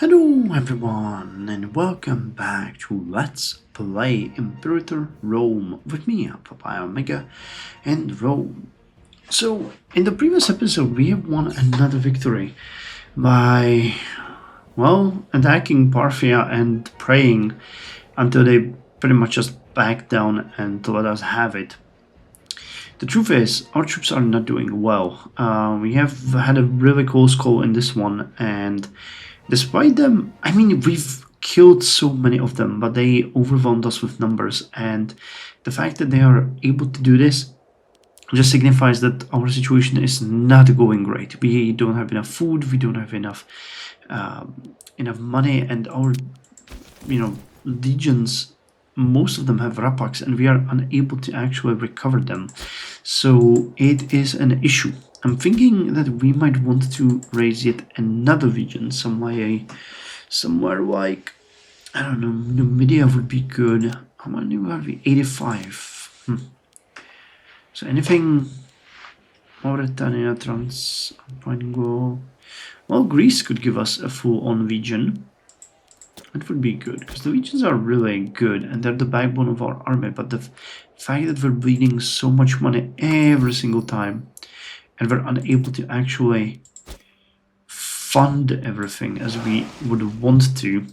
Hello everyone and welcome back to Let's Play Imperator Rome with me, Papaya Omega and Rome. So in the previous episode we have won another victory by, well, attacking Parthia and praying until they pretty much just backed down and let us have it. The truth is, our troops are not doing well. We have had a really close call in this one, and despite them, I mean, we've killed so many of them, but they overwhelmed us with numbers, and the fact that they are able to do this just signifies that our situation is not going great. We don't have enough food, we don't have enough money, and our, legions, most of them have rapaks, and we are unable to actually recover them. So it is an issue. I'm thinking that we might want to raise yet another region somewhere like, I don't know, NVIDIA would be good. How many are we? 85. So anything Mauritania, Transpine, well, Greece could give us a full-on region. That would be good, because the regions are really good and they're the backbone of our army, but the fact that we're bleeding so much money every single time and we're unable to actually fund everything as we would want to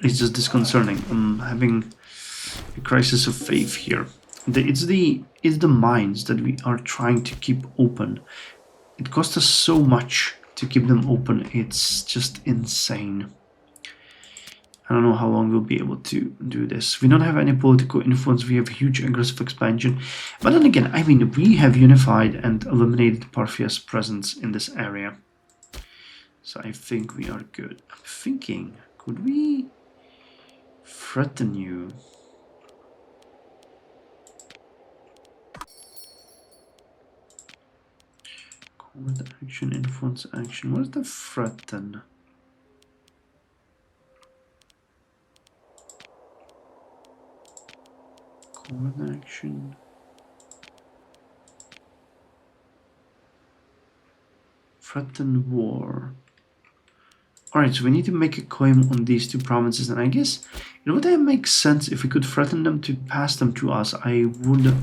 is just disconcerting. I'm having a crisis of faith here. It's the mines that we are trying to keep open. It costs us so much to keep them open, it's just insane. I don't know how long we'll be able to do this. We don't have any political influence. We have huge aggressive expansion. But then again, I mean, we have unified and eliminated Parthia's presence in this area. So I think we are good. I'm thinking, could we threaten you? Command action, influence action. What is the threaten? Command action. Threaten war. Alright, so we need to make a claim on these two provinces, and I guess, you know what, that makes sense. If we could threaten them to pass them to us, I would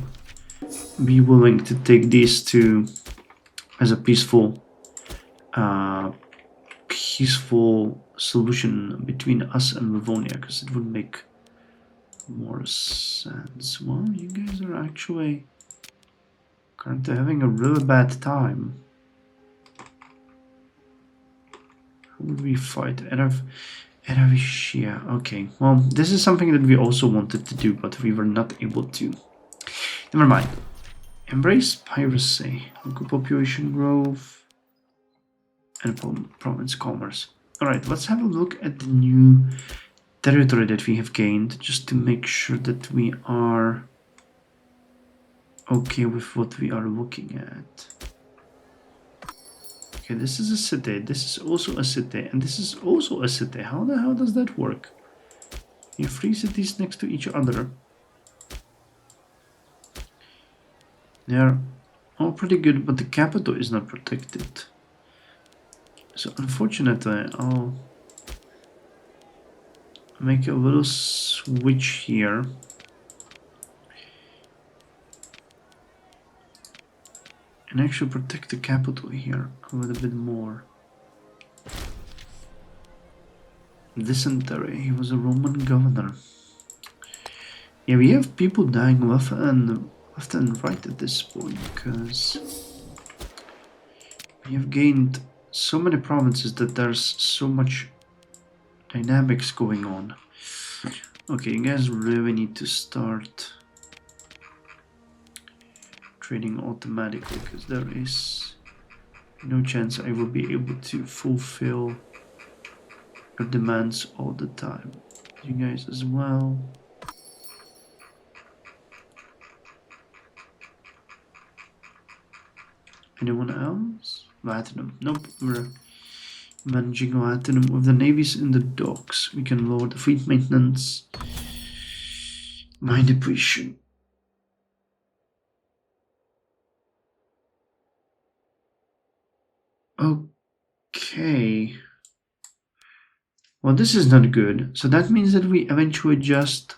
be willing to take these two as a peaceful solution between us and Livonia, because it would make more sense. Well, you guys are actually currently having a really bad time. Who would we fight? Eravishia. Okay, well, this is something that we also wanted to do, but we were not able to. Never mind. Embrace piracy, local population growth, and province commerce. Alright, let's have a look at the new territory that we have gained, just to make sure that we are okay with what we are looking at. Okay, this is a city, this is also a city, and this is also a city. How the hell does that work? You have 3 cities next to each other. They're all pretty good, but the capital is not protected. So unfortunately, I'll make a little switch here. And actually protect the capital here a little bit more. Dysentery, he was a Roman governor. Yeah, we have people dying left and right at this point, because we have gained so many provinces that there's so much dynamics going on. Okay, you guys really need to start trading automatically, because there is no chance I will be able to fulfill your demands all the time. You guys as well. Anyone else? Latinum. Nope, we're managing Latinum. With the navies in the docks, we can lower the fleet maintenance. Mine depletion. Okay. Well, this is not good. So that means that we eventually just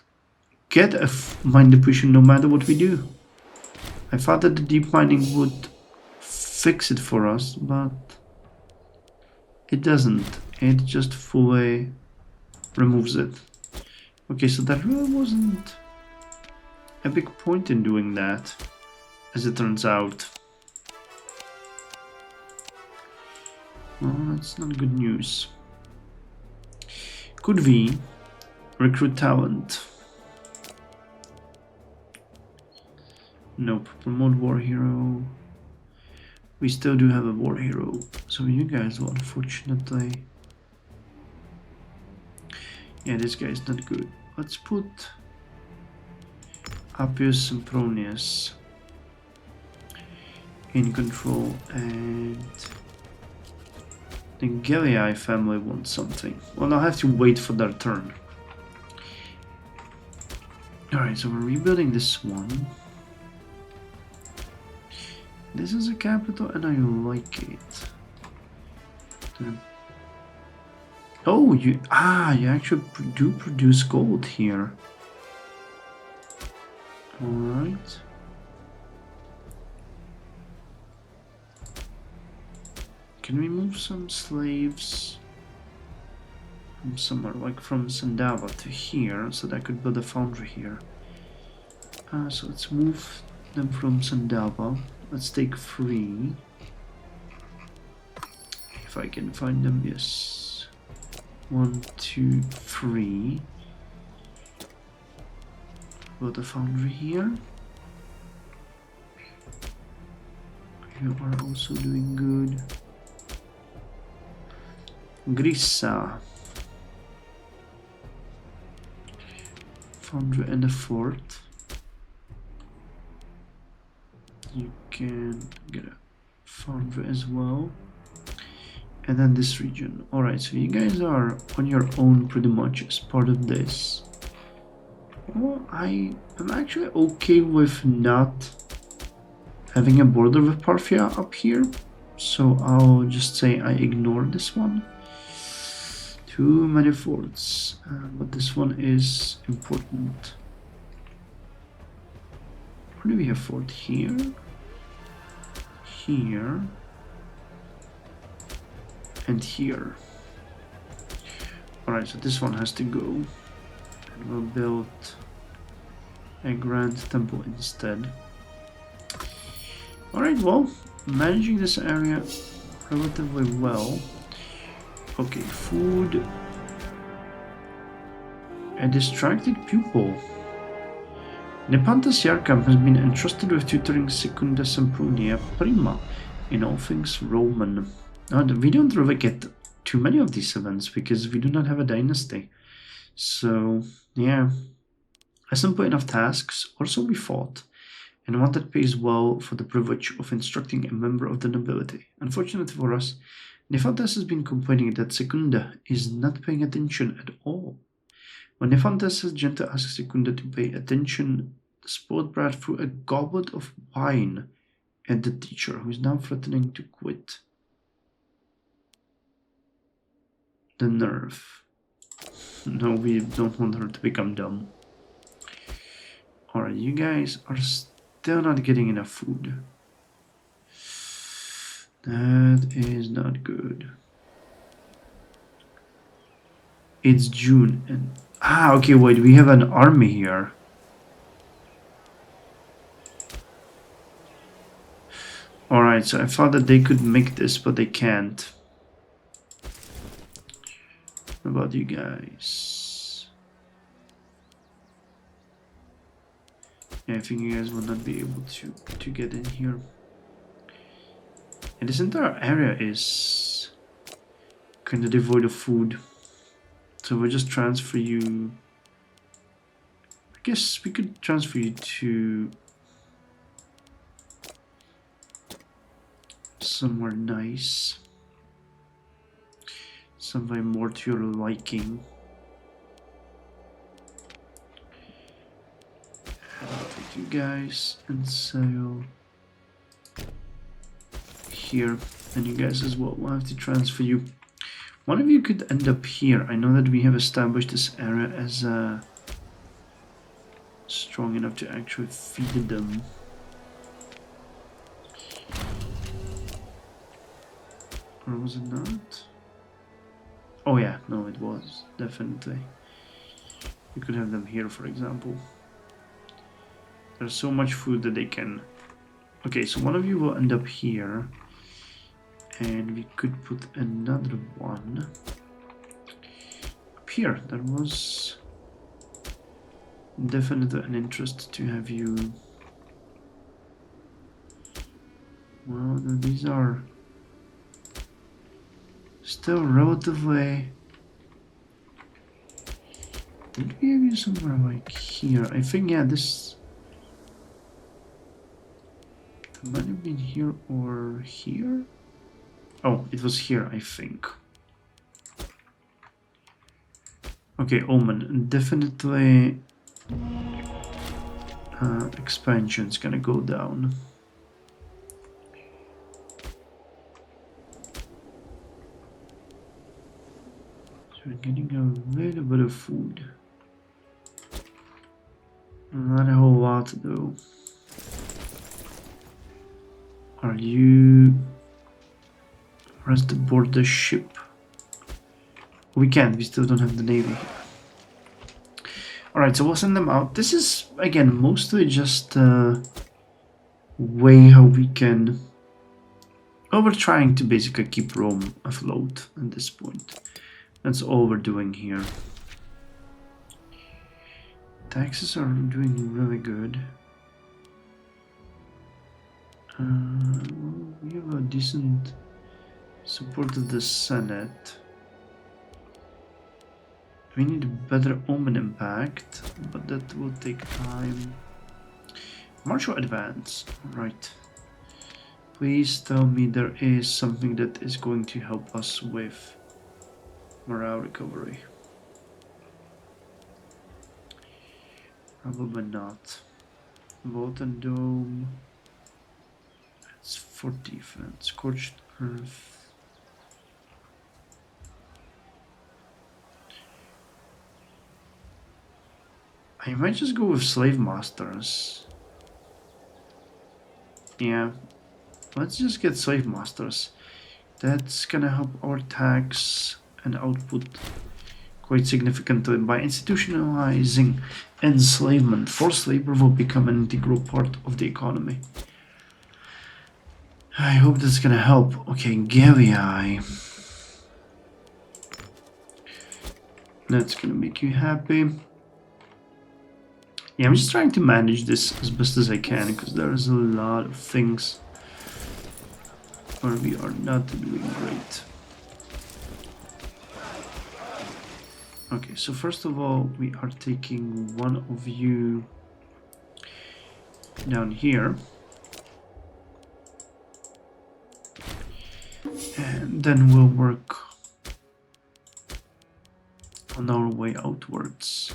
get a mine depletion no matter what we do. I thought that the deep mining would fix it for us, but it doesn't. It just fully removes it. Okay, so that really wasn't a big point in doing that, as it turns out. Well, that's not good news. Could we recruit talent? Nope. Promote war hero. We still do have a war hero. So you guys will unfortunately... Yeah, this guy is not good. Let's put Appius Sempronius in control, and the Galii family wants something. Well, I'll have to wait for their turn. Alright, so we're rebuilding this one. This is a capital and I like it. Oh, you actually do produce gold here. Alright. Can we move some slaves from somewhere, like from Sandava to here, so that I could build a foundry here? So let's move them from Sandava. Let's take 3. If I can find them, yes. 1, 2, 3. Build a foundry here. You are also doing good. Grissa. Foundry and a fort. You can get a foundry as well. And then this region. Alright, so you guys are on your own pretty much as part of this. Well, I am actually okay with not having a border with Parthia up here. So I'll just say I ignore this one. Too many forts, but this one is important. Where do we have fort? Here, here, and here. Alright, so this one has to go. And we'll build a grand temple instead. Alright, well, managing this area relatively well. Okay, food. A distracted pupil. Nepanthes Yarkam has been entrusted with tutoring Secunda Sempronia Prima in all things Roman. Now, we don't really get too many of these events because we do not have a dynasty. So, yeah. A simple enough tasks, or so we thought, and one that pays well for the privilege of instructing a member of the nobility. Unfortunately for us, Nephantes has been complaining that Secunda is not paying attention at all. When Nephantes has gently asked Secunda to pay attention, the spoiled brat threw a goblet of wine at the teacher, who is now threatening to quit. The nerve. No, we don't want her to become dumb. Alright, you guys are still not getting enough food. That is not good. It's June and... okay, wait, we have an army here. Alright, so I thought that they could make this, but they can't. What about you guys? Yeah, I think you guys will not be able to get in here. And this entire area is kind of devoid of food. So we'll just transfer you... I guess we could transfer you to... somewhere nice. Somewhere more to your liking. And I'll take you guys and sail here. And you guys as well. We'll have to transfer you. One of you could end up here. I know that we have established this area as strong enough to actually feed them. Or was it not? Oh yeah, no, it was, definitely. You could have them here, for example. There's so much food that they can... Okay, so one of you will end up here. And we could put another one up here. That was definitely an interest to have you... Well, these are still relatively... Did we have you somewhere like here? I think, yeah, this... It might have been here or here? Oh, it was here, I think. Okay, Omen. Definitely expansion's gonna go down. So we're getting a little bit of food. Not a whole lot though. Are you... Where's the board the ship? We can't, we still don't have the navy here. Alright, so we'll send them out. This is, again, mostly just a way how we can... Well, we're trying to basically keep Rome afloat at this point. That's all we're doing here. Taxes are doing really good. We have a decent support of the Senate. We need a better Omen impact, but that will take time. Martial advance, right. Please tell me there is something that is going to help us with morale recovery. Probably not. Vault and Dome. It's for defense. Scorched Earth. I might just go with Slave Masters. Yeah. Let's just get Slave Masters. That's gonna help our tax and output quite significantly by institutionalizing enslavement. Forced labor will become an integral part of the economy. I hope that's gonna help. Okay, Galii. That's gonna make you happy. Yeah, I'm just trying to manage this as best as I can because there's a lot of things where we are not doing great. Okay, so first of all, we are taking one of you down here. And then we'll work on our way outwards.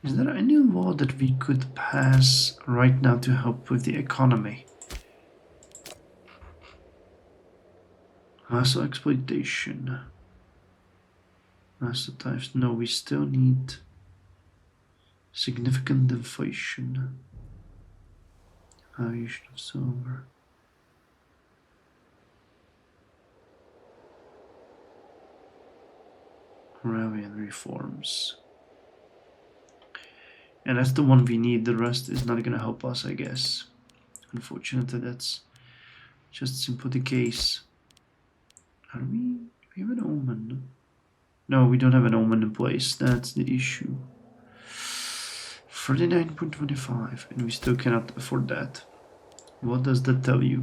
Is there any law that we could pass right now to help with the economy? Muscle exploitation. Muscle types. No, we still need significant inflation. Valuation of silver. Moravian reforms. And that's the one we need. The rest is not gonna help us, I guess. Unfortunately, that's just simply the case. Are we? Do we have an omen? No, we don't have an omen in place. That's the issue. 39.25, and we still cannot afford that. What does that tell you?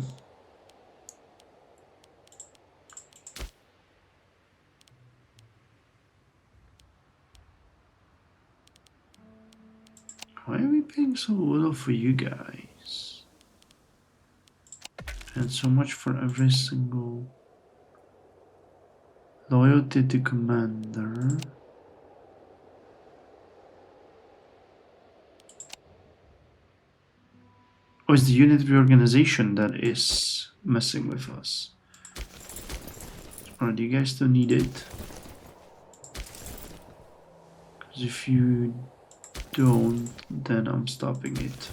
Why are we paying so little for you guys? And so much for every single... Loyalty to commander. Oh, it's the unit reorganization that is messing with us. Or do you guys still need it? Because if you don't, then I'm stopping it.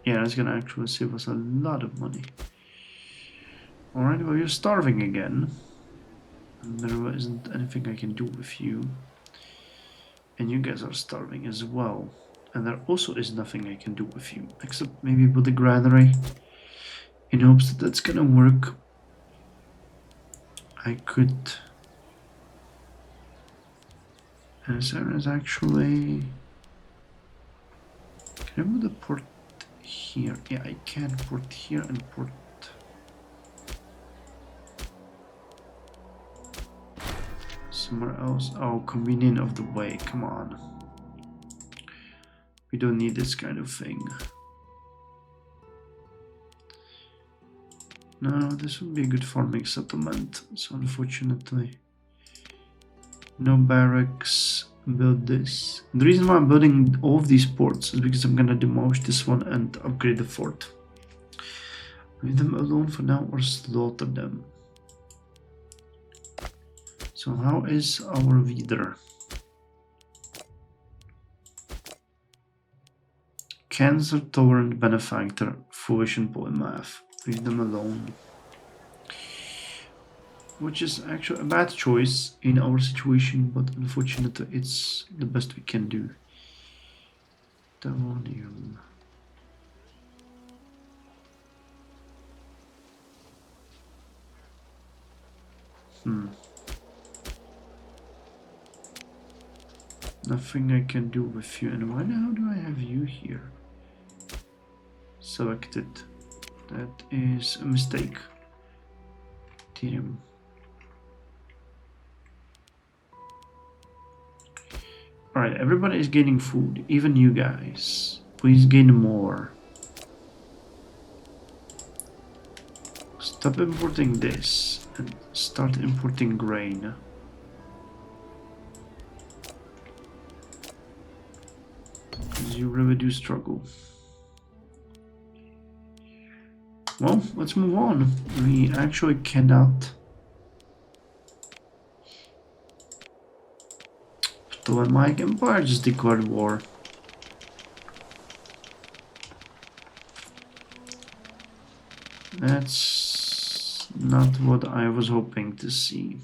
Yeah, that's gonna actually save us a lot of money. Alright, well, you're starving again. And there isn't anything I can do with you. And you guys are starving as well. And there also is nothing I can do with you. Except maybe with the granary. In hopes that that's gonna work. I could... And there is actually... Can I move the port here? Yeah, I can port here and port... somewhere else. Oh, convenient of the way. Come on. We don't need this kind of thing. No, this would be a good farming settlement. So unfortunately, no barracks. Build this. The reason why I'm building all of these ports is because I'm gonna demolish this one and upgrade the fort. Leave them alone for now or slaughter them. So how is our leader? Cancer tolerant benefactor, foolish and polymath. Leave them alone. Which is actually a bad choice in our situation, but unfortunately it's the best we can do. Delonium. Nothing I can do with you. And why the hell do I have you here? Selected. That is a mistake. Ethereum. Alright, everybody is gaining food, even you guys. Please gain more. Stop importing this and start importing grain. Because you really do struggle. Well, let's move on. We actually cannot... Ptolemaic Empire just declared war. That's not what I was hoping to see.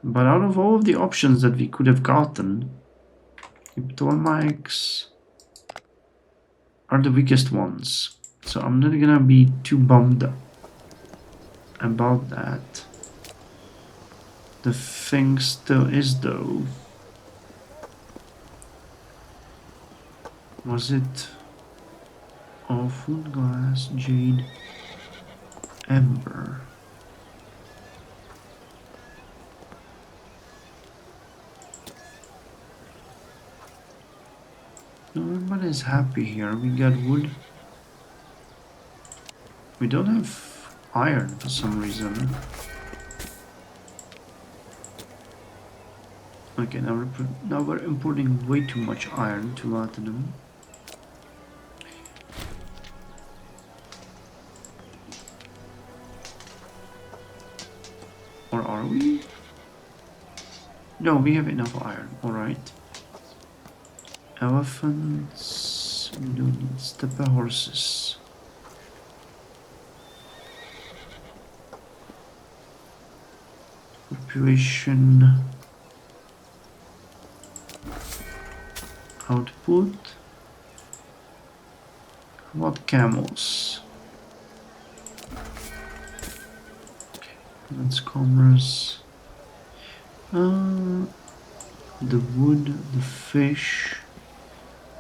But out of all of the options that we could have gotten, the Ptolemaics are the weakest ones. So I'm not gonna be too bummed about that. The thing still is though, was it all food, glass, jade, ember? Everybody's happy here. We got wood. We don't have iron for some reason. Okay, now we're importing way too much iron to Latinum. Or are we? No, we have enough iron. Alright. Elephants. We don't need steppe horses. Population. Output. What camels? That's commerce. The wood, the fish.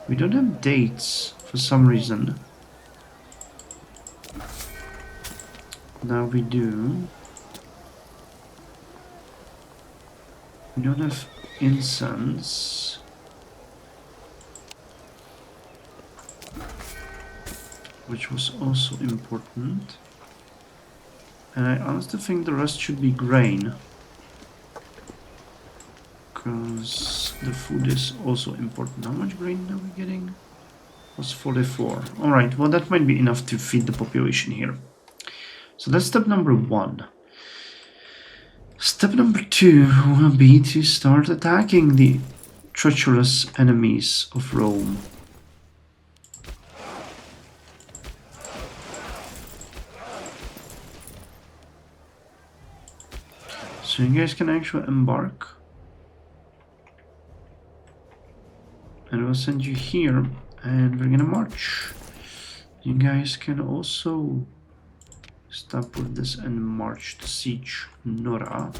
We don't have dates for some reason. Now we do. We don't have incense. Which was also important. And I honestly think the rest should be grain. Because the food is also important. How much grain are we getting? Plus 44. Alright, well that might be enough to feed the population here. So that's step number 1. Step number 2 will be to start attacking the treacherous enemies of Rome. So you guys can actually embark. And we'll send you here, and we're gonna march. You guys can also stop with this and march to siege Nora.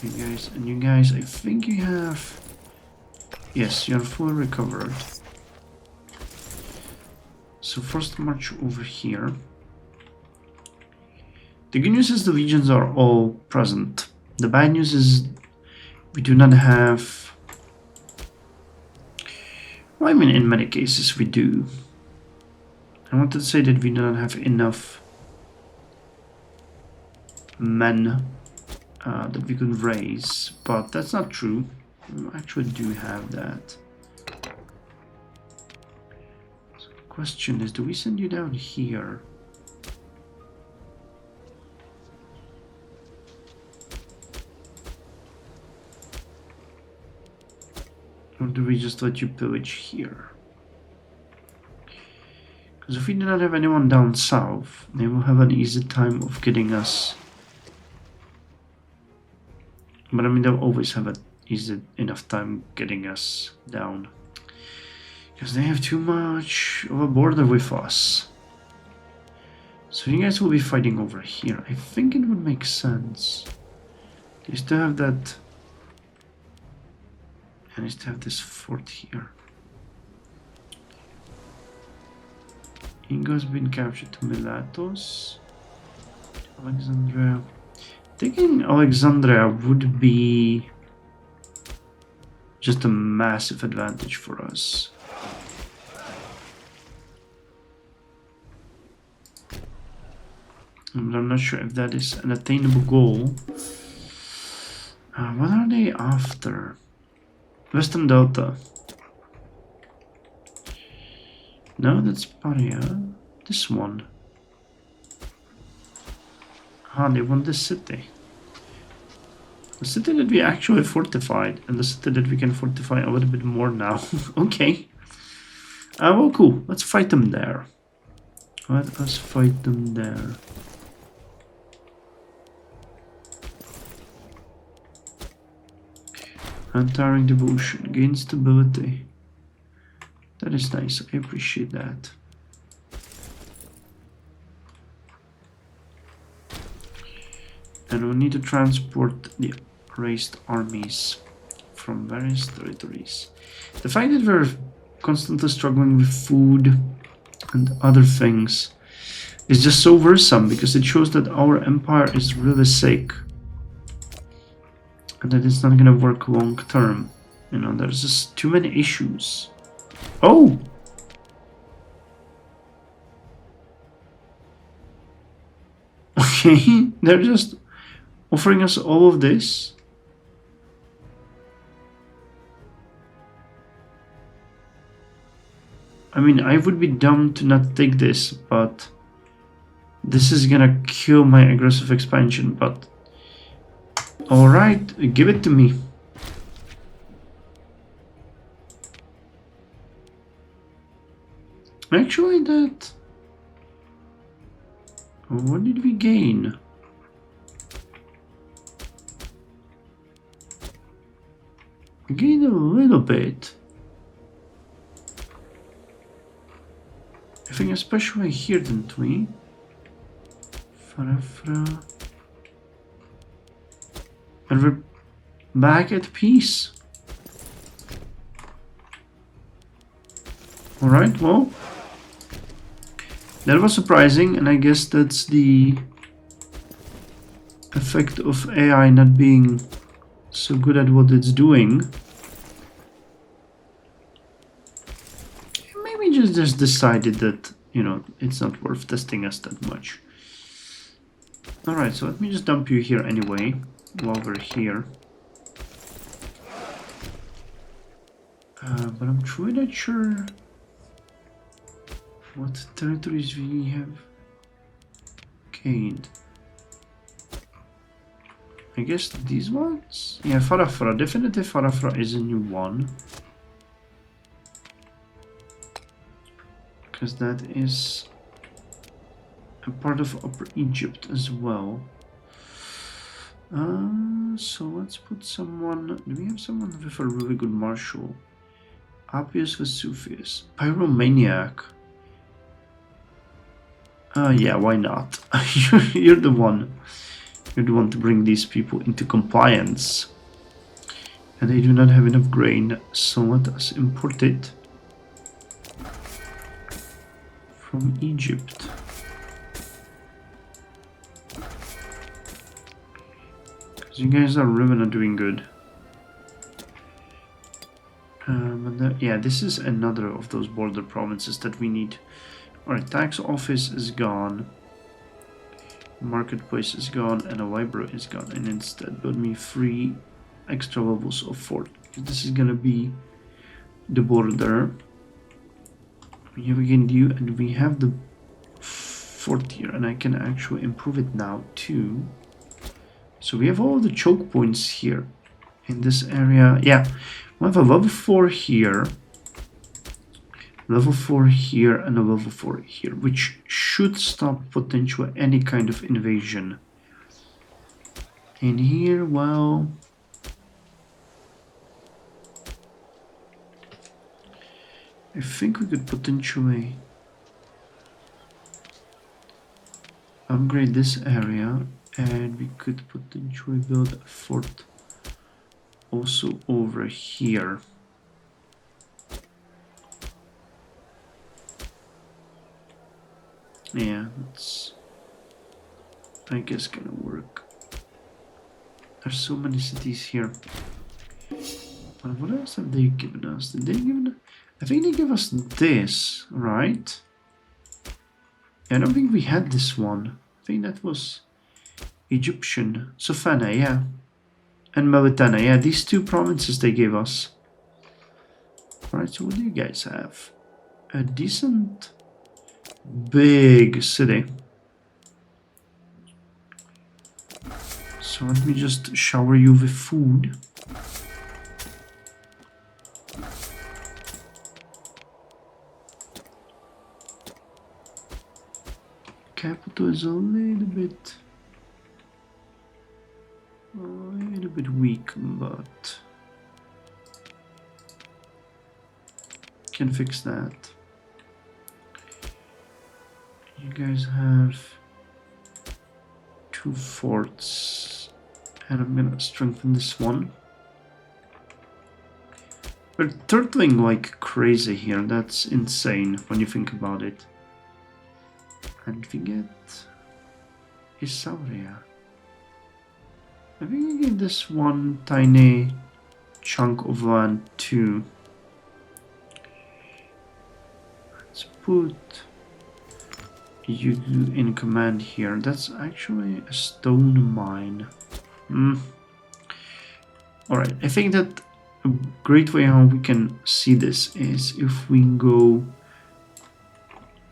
You guys, I think you have... Yes, you're fully recovered. So first march over here. The good news is the legions are all present. The bad news is we do not have... Well, I mean, in many cases we do. I wanted to say that we do not have enough men that we could raise, but that's not true. We actually do have that. So the question is, do we send you down here? Or do we just let you pillage here? Because if we do not have anyone down south, they will have an easy time of getting us. But I mean, they'll always have an easy enough time getting us down. Because they have too much of a border with us. So you guys will be fighting over here. I think it would make sense. They still have that. And I still have this fort here. Ingo's been captured to Miletus. Alexandria. Taking Alexandria would be just a massive advantage for us. But I'm not sure if that is an attainable goal. What are they after? Western Delta. No, that's Paria. This one. Ah, they want this city. The city that we actually fortified, and the city that we can fortify a little bit more now. Okay. Well, cool. Let's fight them there. Let us fight them there. Untiring devotion. Gain stability. That is nice. I appreciate that. And we need to transport the raised armies from various territories. The fact that we're constantly struggling with food and other things is just so worrisome, because it shows that our empire is really sick and that it's not gonna work long term. You know, there's just too many issues. Oh! Okay, they're just offering us all of this. I mean, I would be dumb to not take this, but this is gonna kill my aggressive expansion, but alright, give it to me. Actually, that... What did we gain? We gained a little bit. I think especially here, didn't we? Farafra. And we're back at peace. Alright, well. That was surprising, and I guess that's the effect of AI not being so good at what it's doing. Maybe just decided that, you know, it's not worth testing us that much. Alright, so let me just dump you here anyway, while we're here. But I'm truly not sure what territories we have gained. I guess these ones? Yeah, Farafra. Definitely Farafra is a new one. Because that is a part of Upper Egypt as well. So let's put someone... Do we have someone with a really good marshal? Appius Vesuvius. Pyromaniac. Yeah, why not? You're the one. You're the one to bring these people into compliance. And they do not have enough grain, so let us import it from Egypt. Because you guys are really not doing good. Yeah, this is another of those border provinces that we need. Alright, tax office is gone. Marketplace is gone and a library is gone. And instead build me 3 extra levels of fort. This is gonna be the border. We have again you and we have the fort here and I can actually improve it now too. So we have all the choke points here in this area. Yeah, we have a level 4 here, level 4 here and a level 4 here, which should stop potentially any kind of invasion. And here, well, I think we could potentially upgrade this area and we could potentially build a fort also over here. Yeah, it's I guess gonna work. There's so many cities here. But what else have they given us? Did they give? I think they gave us this, right? I don't think we had this one. I think that was Egyptian. Sofana, yeah. And Mauritania, yeah, these 2 provinces they gave us. Alright, so what do you guys have? A decent big city. So let me just shower you with food. Capital is a little bit weak, but can fix that. You guys have 2 forts, and I'm gonna strengthen this one. We're turtling like crazy here. That's insane when you think about it. And we get Isauria. I think I get this one tiny chunk of land too. Let's put you in command here. That's actually a stone mine. Alright, I think that a great way how we can see this is if we go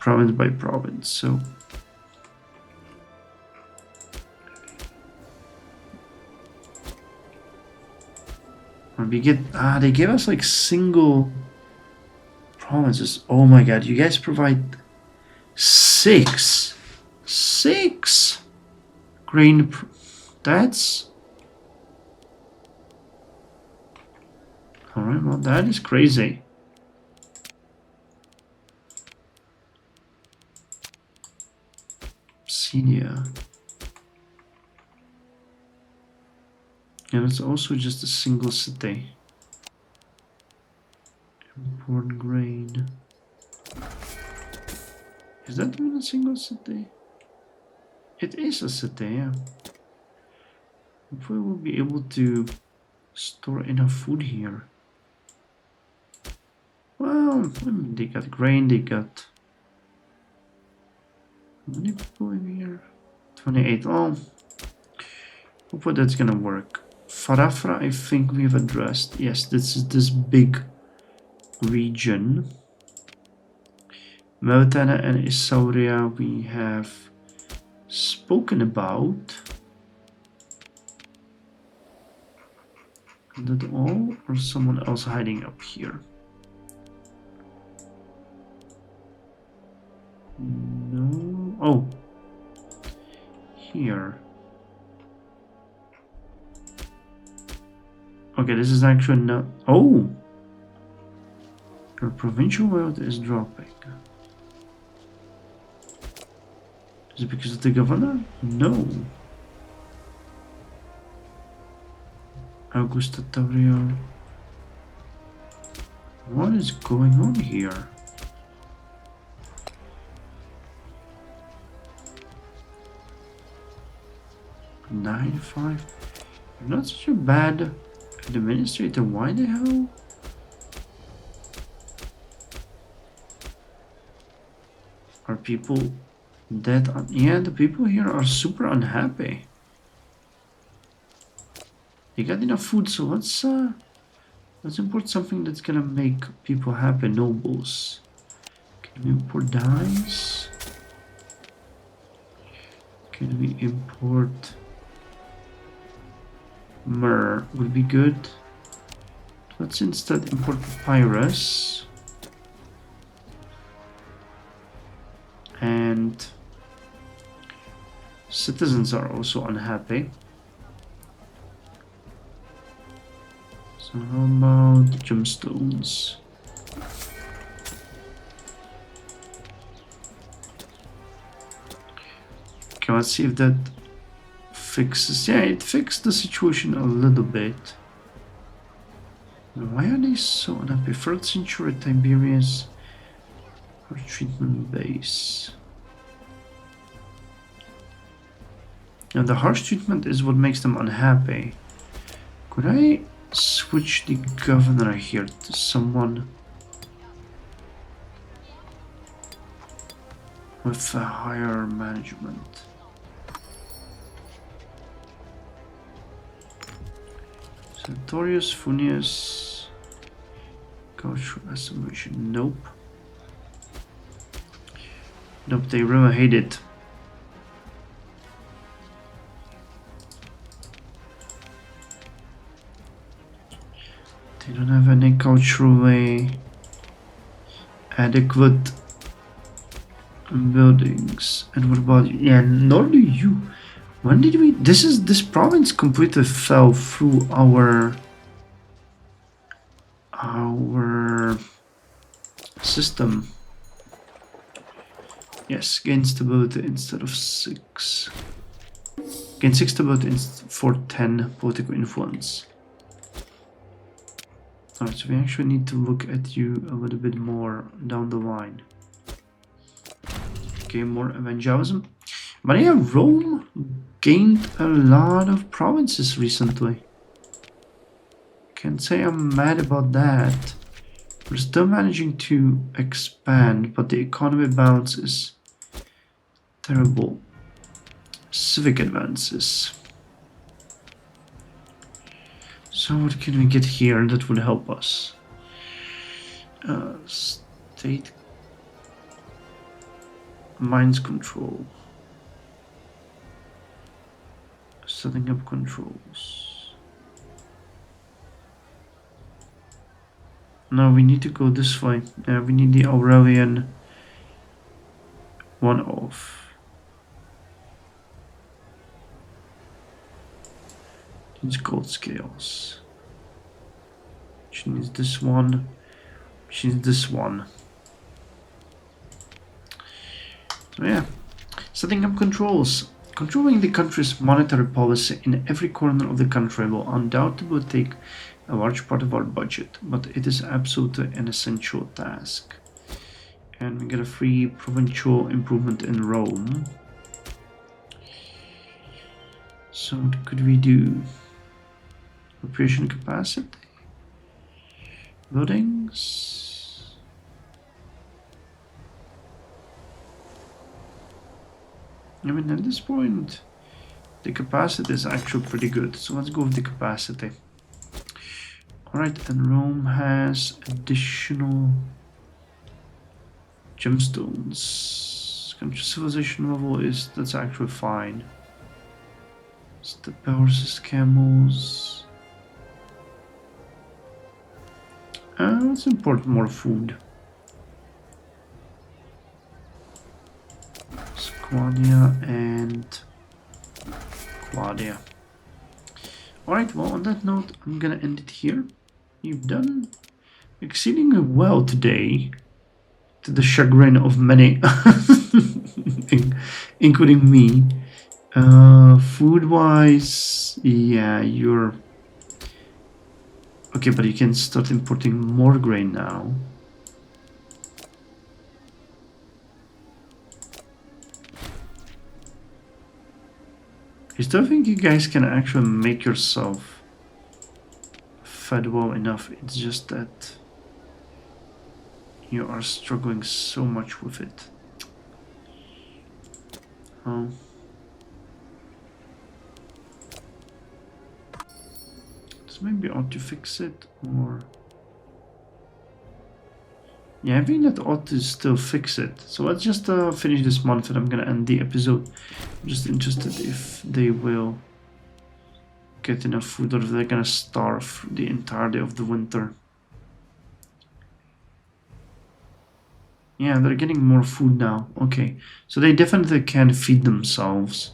province by province. So we get they gave us like single provinces. Oh my god, you guys provide 6 grain. That's alright. Well, that is crazy. Obsidia. And it's also just a single city. Import grain. Is that even a single city? It is a city, yeah. Hopefully we'll be able to store enough food here. Well, they got grain, they got... How many people in here? 28. Oh, hopefully that's gonna work. Farafra, I think we've addressed. Yes, this is this big region. Mauritania and Isauria we have spoken about. Is that all, or someone else hiding up here? No. Oh, here. Okay, this is actually not. Oh, your provincial wealth is dropping. Is it because of the governor? No. Augusta Taurio. What is going on here? $95. You're not such a bad administrator. Why the hell? Are people that? Yeah, the people here are super unhappy. You got enough food, so let's import something that's gonna make people happy. Nobles. Can we import dyes? Can we import myrrh? Would be good. Let's instead import papyrus. And citizens are also unhappy. So how about the gemstones? Okay, let's see if that fixes. Yeah, it fixed the situation a little bit. Why are they so unhappy? 3rd century Tiberius treatment base. Now the harsh treatment is what makes them unhappy. Could I switch the governor here to someone with a higher management? Sartorius, Funius, cultural assimilation. Nope. Nope, they really hate it. They don't have any culturally adequate buildings. And what about you? Yeah, nor do you. When did we? This province completely fell through our system. Yes, gain stability instead of 6. Gain 6 stability for 10 political influence. Alright, so we actually need to look at you a little bit more down the line. Okay, more evangelism. But yeah, Rome gained a lot of provinces recently. Can't say I'm mad about that. We're still managing to expand, but the economy balance is terrible. Civic advances. So what can we get here that would help us? State mines control. Setting up controls. No, we need to go this way. We need the Aurelian one off. Needs gold scales. She needs this one. She needs this one. So yeah, setting up controls. Controlling the country's monetary policy in every corner of the country will undoubtedly take a large part of our budget, but it is absolutely an essential task. And we get a free provincial improvement in Rome. So what could we do? Operation capacity? Buildings? I mean, at this point, the capacity is actually pretty good. So let's go with the capacity. Alright, and Rome has additional gemstones. Country civilization level that's actually fine. Step horses, camels. Let's import more food. Squadia and Claudia. Alright, well, on that note, I'm gonna end it here. You've done exceedingly well today, to the chagrin of many, including me. Food-wise, yeah, you're... Okay, but you can start importing more grain now. I still think you guys can actually make yourself fed well enough. It's just that you are struggling so much with it. Oh. So maybe ought to fix it, or... Yeah, I think that ought to still fix it. So let's just finish this month and I'm gonna end the episode. I'm just interested if they will get enough food or if they're gonna starve the entirety of the winter. Yeah, they're getting more food now. Okay, so they definitely can feed themselves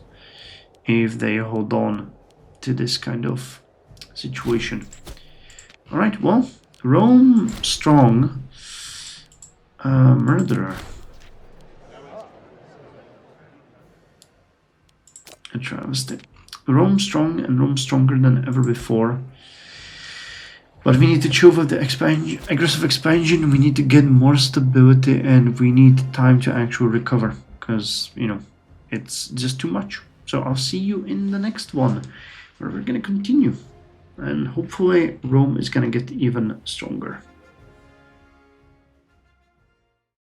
if they hold on to this kind of situation. Alright, well, Rome strong. Murderer. A travesty. Rome strong and Rome stronger than ever before. But we need to chill with the aggressive expansion. We need to get more stability and we need time to actually recover. Because, you know, it's just too much. So I'll see you in the next one, where we're going to continue. And hopefully Rome is going to get even stronger.